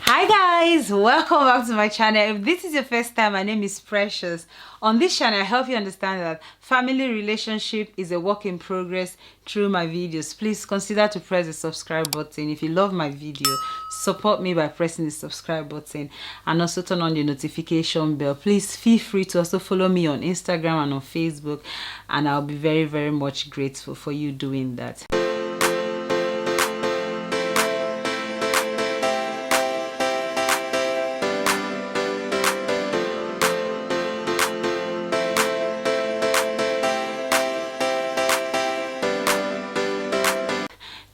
Hi guys, welcome back to my channel. If this is your first time, my name is Precious. On this channel I help you understand that family relationship is a work in progress through my videos. Please consider to press the subscribe button. If you love my video, support me by pressing the subscribe button and also turn on the notification bell. Please feel free to also follow me on Instagram and on Facebook, and I'll be very much grateful for you doing that.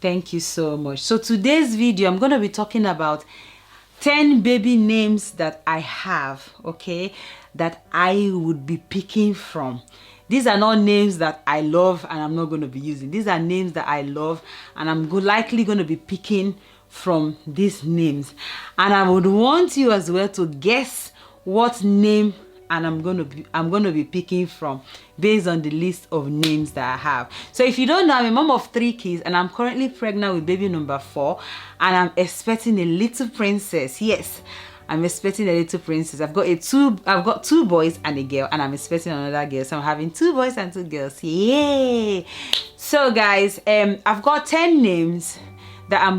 Thank you so much. So today's video, I'm going to be talking about 10 baby names that I have, okay, that I would be picking from. These are not names that I love and I'm not going to be using. These are names that I love and I'm likely going to be picking from these names. And I would want you as well to guess what name and I'm gonna be picking from based on the list of names that I have. So if you don't know, I'm a mom of 3 kids and I'm currently pregnant with baby number 4 and I'm expecting a little princess. Yes, I'm expecting a little princess. I've got 2 boys and a girl, and I'm expecting another girl. So I'm having 2 boys and 2 girls. Yay! So guys, I've got 10 names that I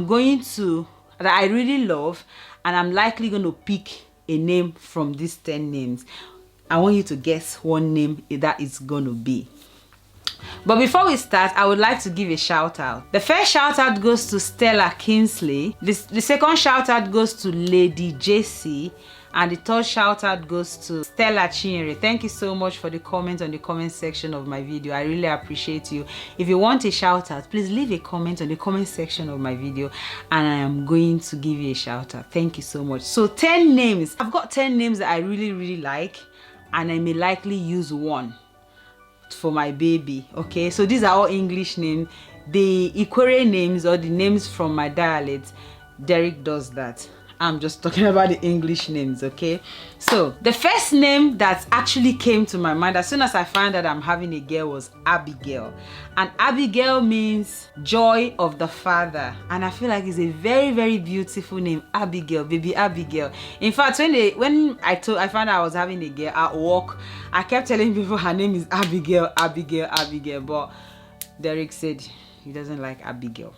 really love, and I'm likely going to pick a name from these 10 names. I want you to guess what name that is going to be. But before we start, I would like to give a shout out. The first shout out goes to Stella Kingsley. The second shout out goes to Lady JC. And the third shout out goes to Stella Chinyere. Thank you so much for the comment on the comment section of my video. I really appreciate you. If you want a shout out, please leave a comment on the comment section of my video and I am going to give you a shout out. Thank you so much. So 10 names. I've got 10 names that I really like, and I may likely use one for my baby. Okay, so these are all English names. The Ikore names, or the names from my dialect, Derrick does that. I'm just talking about the English names, okay? So the first name that actually came to my mind as soon as I found out I'm having a girl was Abigail. And Abigail means joy of the father. And I feel like it's a very beautiful name. Abigail, baby Abigail. In fact, when I found out I was having a girl at work, I kept telling people her name is Abigail. But Derrick said he doesn't like Abigail.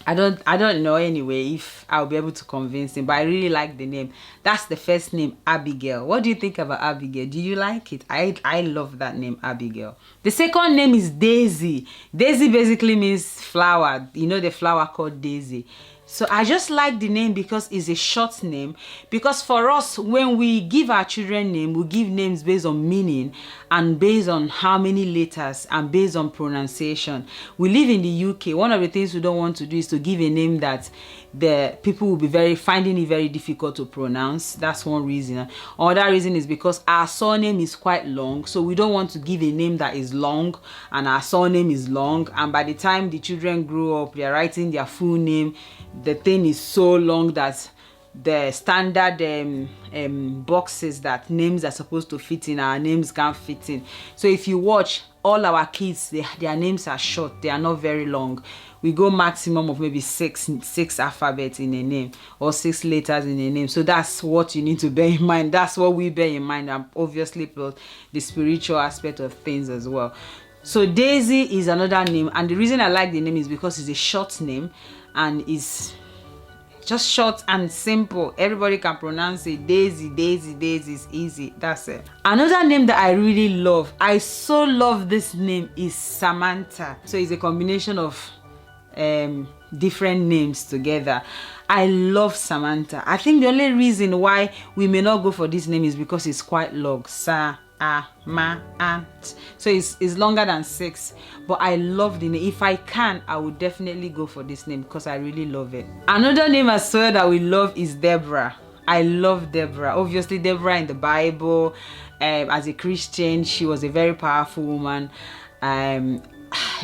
I don't know anyway if I'll be able to convince him, but I really like the name. That's the first name, Abigail. What do you think about Abigail? Do you like it? I love that name, Abigail. The second name is Daisy. Daisy basically means flower. You know, the flower called Daisy. So I just like the name because it's a short name. Because for us, when we give our children name, we give names based on meaning and based on how many letters and based on pronunciation. We live in the UK. One of the things we don't want to do is to give a name that the people will be finding it very difficult to pronounce. That's one reason. Another reason is because our surname is quite long, so we don't want to give a name that is long and our surname is long, and by the time the children grow up, they're writing their full name. The thing is so long that the standard boxes that names are supposed to fit in, our names can't fit in. So if you watch, all our kids, their names are short. They are not very long. We go maximum of maybe six alphabets in a name, or 6 letters in a name. So that's what you need to bear in mind. That's what we bear in mind, and obviously plus the spiritual aspect of things as well. So Daisy is another name, and the reason I like the name is because it's a short name and it's just short and simple. Everybody can pronounce it. Daisy is easy. That's it. Another name that I really love, I so love this name, is Samantha. So it's a combination of different names together. I love Samantha. I think the only reason why we may not go for this name is because it's quite long. So it's longer than 6, but I love the name. If I can, I would definitely go for this name because I really love it. Another name as well that we love is Deborah. I love Deborah. Obviously Deborah in the Bible, as a Christian, she was a very powerful woman.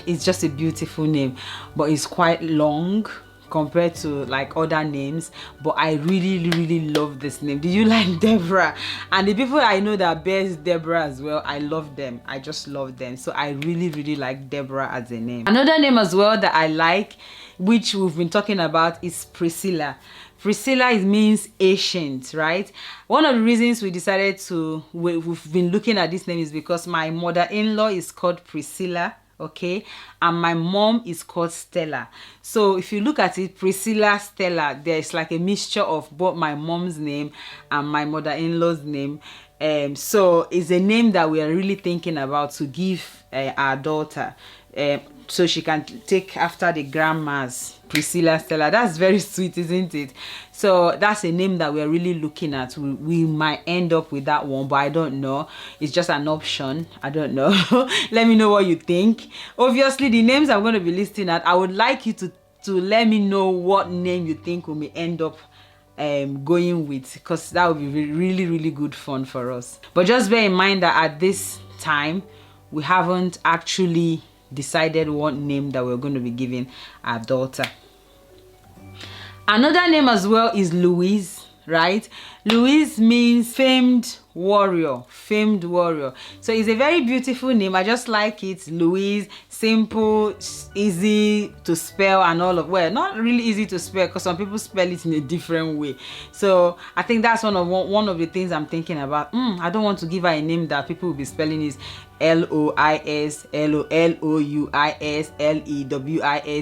It's just a beautiful name, but it's quite long compared to like other names, but I really love this name. Did you like Deborah? And the people I know that bears Deborah as well, I love them. I just love them. So I really like Deborah as a name. Another name as well that I like, which we've been talking about, is Priscilla. Priscilla, it means ancient, right? One of the reasons we decided to, we've been looking at this name is because my mother-in-law is called Priscilla, okay, and my mom is called Stella. So if you look at it, Priscilla, Stella, there's like a mixture of both my mom's name and my mother-in-law's name. So it's a name that we are really thinking about to give our daughter, so she can take after the grandmas, Priscilla, Stella. That's very sweet, isn't it? So that's a name that we're really looking at. We might end up with that one, but I don't know. It's just an option. I don't know. Let me know what you think. Obviously, the names I'm going to be listing at, I would like you to let me know what name you think we may end up going with, because that would be really good fun for us. But just bear in mind that at this time, we haven't actually decided what name that we're going to be giving our daughter. Another name as well is Louise, right? Louise means famed warrior. So it's a very beautiful name. I just like it. Louise, simple, easy to spell, and all of, well, not really easy to spell because some people spell it in a different way. So I think that's one of the things I'm thinking about. I don't want to give her a name that people will be spelling is Lois, Louis, Lewis,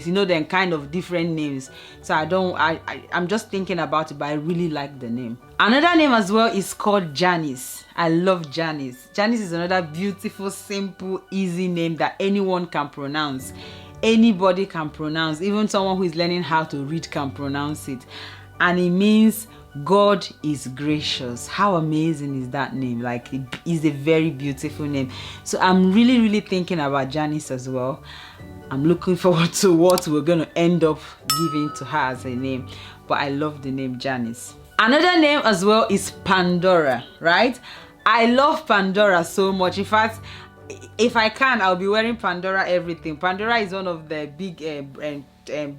you know, then kind of different names. So I'm just thinking about it, but I really like the name. Another name as well is called Janice. I love Janice. Janice is another beautiful, simple, easy name that anyone can pronounce. Anybody can pronounce. Even someone who is learning how to read can pronounce it. And it means God is gracious. How amazing is that name? Like, it is a very beautiful name. So I'm really thinking about Janice as well. I'm looking forward to what we're going to end up giving to her as a name. But I love the name Janice. Another name as well is Pandora, right? I love Pandora so much. In fact, if I can, I'll be wearing Pandora everything. Pandora is one of the big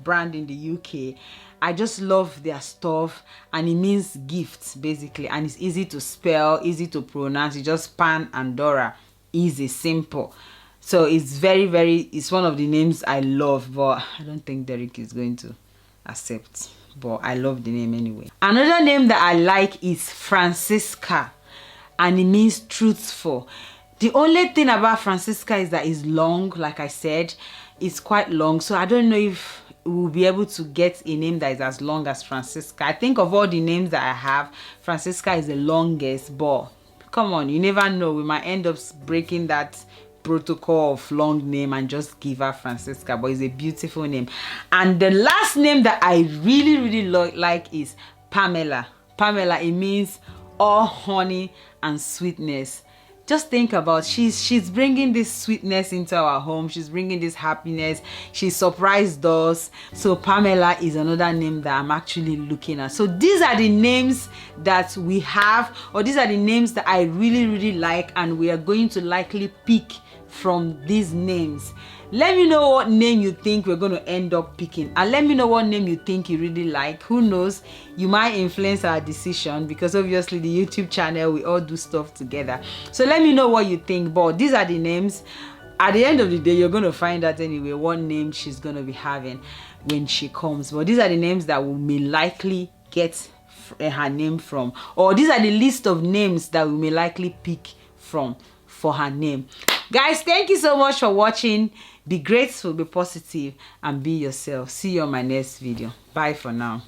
brand in the UK. I just love their stuff, and it means gifts basically, and it's easy to spell, easy to pronounce. It's just Pandora, easy, simple. So it's it's one of the names I love, but I don't think Derrick is going to accept. But I love the name anyway. Another name that I like is Francisca, and it means truthful. The only thing about Francisca is that it's long. Like I said, it's quite long, so I don't know if we'll be able to get a name that is as long as Francisca. I think of all the names that I have, Francisca is the longest, but come on, you never know, we might end up breaking that protocol of long name and just give her Francisca. But it's a beautiful name. And the last name that I really like is Pamela. Pamela, it means all honey and sweetness. Just think about, she's bringing this sweetness into our home. She's bringing this happiness. She surprised us. So Pamela is another name that I'm actually looking at. So these are the names that we have, or these are the names that I really like, and we are going to likely pick from these names. Let me know what name you think we're going to end up picking, and let me know what name you think you really like. Who knows, you might influence our decision, because obviously the YouTube channel, we all do stuff together. So let me know what you think. But these are the names. At the end of the day, you're going to find out anyway what name she's going to be having when she comes. But these are the names that we may likely get her name from, or these are the list of names that we may likely pick from for her name. Guys, thank you so much for watching. Be grateful, be positive, and be yourself. See you on my next video. Bye for now.